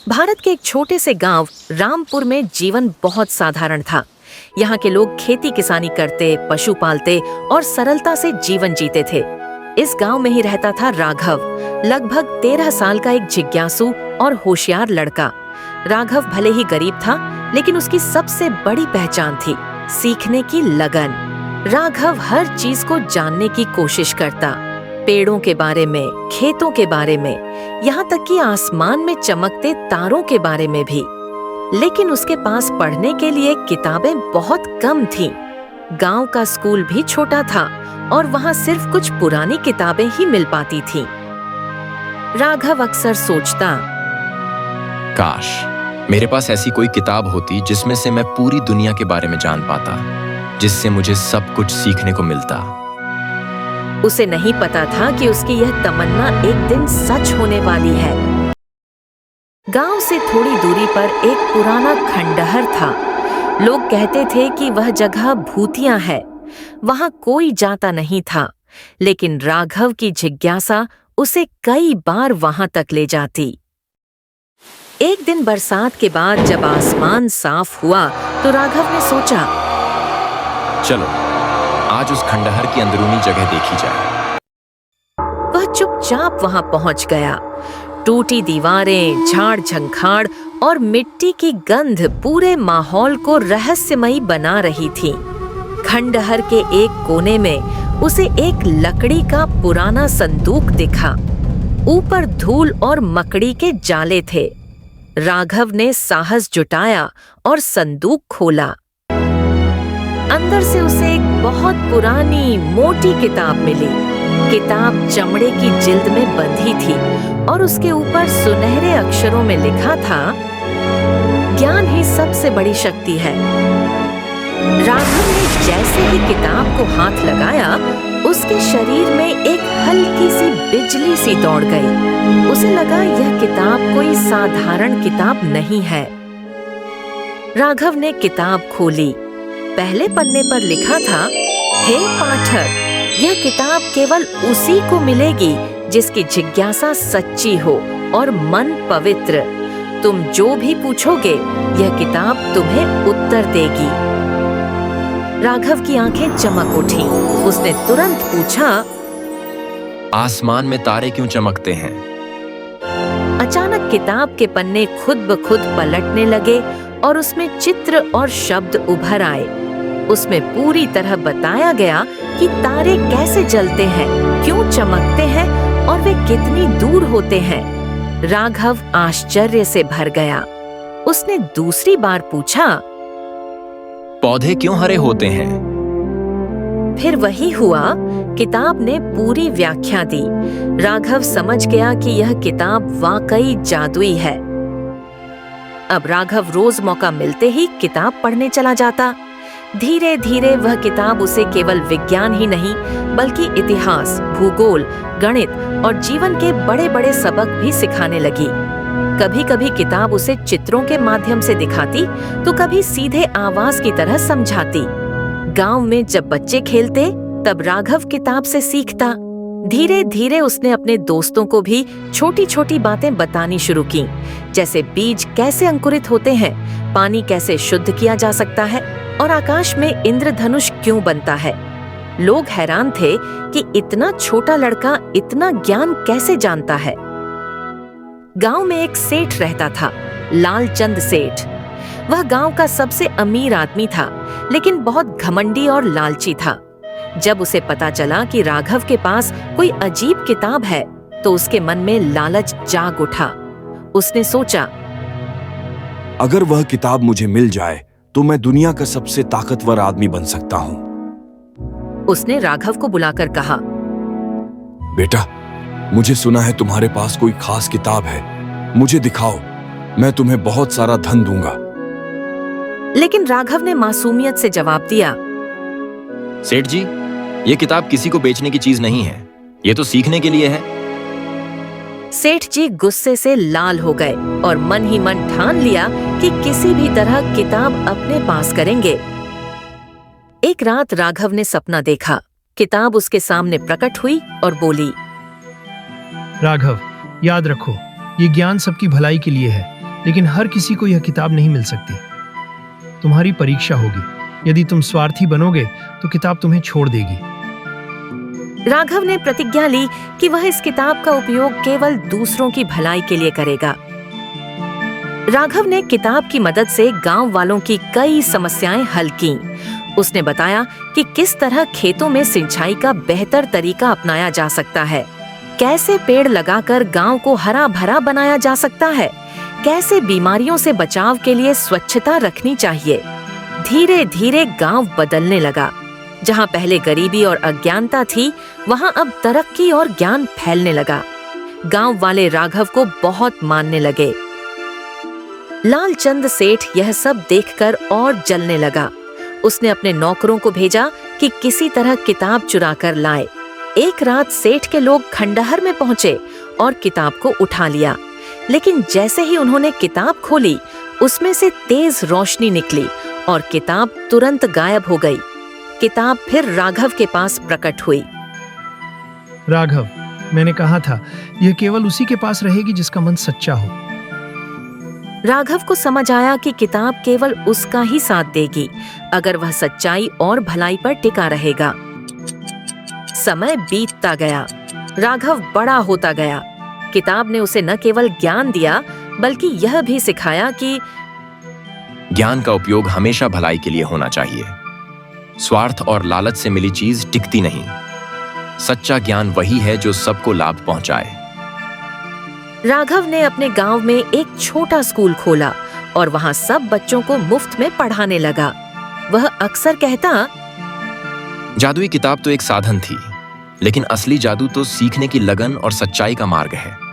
भारत के एक छोटे से गांव रामपुर में जीवन बहुत साधारण था। यहाँ के लोग खेती किसानी करते, पशु पालते और सरलता से जीवन जीते थे। इस गांव में ही रहता था राघव, लगभग 13 साल का एक जिज्ञासु और होशियार लड़का। राघव भले ही गरीब था, लेकिन उसकी सबसे बड़ी पहचान थी सीखने की लगन। राघव हर चीज को जानने की कोशिश करता, पेड़ों के बारे में, खेतों के बारे में, यहाँ तक कि आसमान में चमकते तारों के बारे में भी। लेकिन उसके पास पढ़ने के लिए किताबें बहुत कम थीं। गांव का स्कूल भी छोटा था और वहाँ सिर्फ कुछ पुरानी किताबें ही मिल पाती थीं। राघव अक्सर सोचता, काश मेरे पास ऐसी कोई किताब होती जिसमें से मैं पूरी दुनिया के बारे में जान पाता, जिससे मुझे सब कुछ सीखने को मिलता। उसे नहीं पता था कि उसकी यह तमन्ना एक दिन सच होने वाली है। गांव से थोड़ी दूरी पर एक पुराना खंडहर था। लोग कहते थे कि वह जगह भूतिया है, वहां कोई जाता नहीं था। लेकिन राघव की जिज्ञासा उसे कई बार वहां तक ले जाती। एक दिन बरसात के बाद जब आसमान साफ हुआ तो राघव ने सोचा, चलो आज उस खंडहर की अंदरूनी जगह देखी जाए। वह चुपचाप वहां पहुंच गया। टूटी दीवारें, झाड़ झंखाड़ और मिट्टी की गंध पूरे माहौल को रहस्यमयी बना रही थी। खंडहर के एक कोने में उसे एक लकड़ी का पुराना संदूक दिखा। ऊपर धूल और मकड़ी के जाले थे। राघव ने साहस जुटाया और संदूक खोला। अंदर से उसे एक बहुत पुरानी मोटी किताब मिली। किताब चमड़े की जिल्द में बंधी थी और उसके ऊपर सुनहरे अक्षरों में लिखा था, ज्ञान ही सबसे बड़ी शक्ति है। राघव ने जैसे ही किताब को हाथ लगाया, उसके शरीर में एक हल्की सी बिजली सी दौड़ गई। उसे लगा यह किताब कोई साधारण किताब नहीं है। राघव ने किताब खोली। पहले पन्ने पर लिखा था, हे पाठक, यह किताब केवल उसी को मिलेगी जिसकी जिज्ञासा सच्ची हो और मन पवित्र। तुम जो भी पूछोगे, यह किताब तुम्हें उत्तर देगी। राघव की आंखें चमक उठी। उसने तुरंत पूछा, आसमान में तारे क्यों चमकते हैं? अचानक किताब के पन्ने खुद ब खुद पलटने लगे और उसमें चित्र और शब्द उभर आए। उसमें पूरी तरह बताया गया कि तारे कैसे जलते हैं, क्यों चमकते हैं और वे कितनी दूर होते हैं। राघव आश्चर्य से भर गया। उसने दूसरी बार पूछा, पौधे क्यों हरे होते हैं? फिर वही हुआ। किताब ने पूरी व्याख्या दी। राघव समझ गया कि यह किताब वाकई जादुई है। अब राघव रोज मौका मिलते ही किताब पढ़ने चला जाता। धीरे धीरे वह किताब उसे केवल विज्ञान ही नहीं, बल्कि इतिहास, भूगोल, गणित और जीवन के बड़े बड़े सबक भी सिखाने लगी। कभी कभी किताब उसे चित्रों के माध्यम से दिखाती, तो कभी सीधे आवाज की तरह समझाती। गांव में जब बच्चे खेलते, तब राघव किताब से सीखता। धीरे धीरे उसने अपने दोस्तों को भी छोटी छोटी बातें बतानी शुरू की, जैसे बीज कैसे अंकुरित होते हैं, पानी कैसे शुद्ध किया जा सकता है और आकाश में इंद्रधनुष क्यों बनता है। लोग हैरान थे कि इतना छोटा लड़का इतना ज्ञान कैसे जानता है। गांव में एक सेठ रहता था, लालचंद सेठ। वह गांव का सबसे अमीर आदमी था, लेकिन बहुत घमंडी और लालची था। जब उसे पता चला कि राघव के पास कोई अजीब किताब है, तो उसके मन में लालच जाग उठा। उसने सोचा, अगर वह किताब मुझे मिल जाए तो मैं दुनिया का सबसे ताकतवर आदमी बन सकता हूँ। उसने राघव को बुलाकर कहा, बेटा, मुझे सुना है तुम्हारे पास कोई खास किताब है, मुझे दिखाओ, मैं तुम्हें बहुत सारा धन दूंगा। लेकिन राघव ने मासूमियत से जवाब दिया, सेठ जी, ये किताब किसी को बेचने की चीज नहीं है, ये तो सीखने के लिए है। सेठ जी गुस्से से लाल हो गए और मन ही मन ठान लिया कि किसी भी तरह किताब अपने पास करेंगे। एक रात राघव ने सपना देखा। किताब उसके सामने प्रकट हुई और बोली, राघव, याद रखो, ये ज्ञान सबकी भलाई के लिए है। लेकिन हर किसी को यह किताब नहीं मिल सकती। तुम्हारी परीक्षा होगी। यदि तुम स्वार्थी बनोगे तो किताब तुम्हें छोड़ देगी। राघव ने प्रतिज्ञा ली कि वह इस किताब का उपयोग केवल दूसरों की भलाई के लिए करेगा। राघव ने किताब की मदद से गांव वालों की कई समस्याएं हल कीं। उसने बताया कि किस तरह खेतों में सिंचाई का बेहतर तरीका अपनाया जा सकता है, कैसे पेड़ लगाकर गांव को हरा भरा बनाया जा सकता है, कैसे बीमारियों से बचाव के लिए स्वच्छता रखनी चाहिए। धीरे धीरे गांव बदलने लगा। जहां पहले गरीबी और अज्ञानता थी, वहां अब तरक्की और ज्ञान फैलने लगा। गांव वाले राघव को बहुत मानने लगे। लालचंद सेठ यह सब देखकर और जलने लगा। उसने अपने नौकरों को भेजा कि किसी तरह किताब चुरा कर लाए। एक रात सेठ के लोग खंडहर में पहुंचे और किताब को उठा लिया। लेकिन जैसे ही उन्होंने किताब खोली, उसमें से तेज रोशनी निकली और किताब तुरंत गायब हो गई। किताब फिर राघव के पास प्रकट हुई। राघव, मैंने कहा था यह केवल उसी के पास रहेगी जिसका मन सच्चा हो। राघव को समझ आया कि किताब केवल उसका ही साथ देगी अगर वह सच्चाई और भलाई पर टिका रहेगा। समय बीतता गया। राघव बड़ा होता गया। किताब ने उसे न केवल ज्ञान दिया, बल्कि यह भी सिखाया कि ज्ञान का उपयोग हमेशा भलाई के लिए होना चाहिए। स्वार्थ और लालच से मिली चीज टिकती नहीं। सच्चा ज्ञान वही है जो सबको लाभ पहुंचाए। राघव ने अपने गांव में एक छोटा स्कूल खोला और वहां सब बच्चों को मुफ्त में पढ़ाने लगा। वह अक्सर कहता, जादुई किताब तो एक साधन थी, लेकिन असली जादू तो सीखने की लगन और सच्चाई का मार्ग है।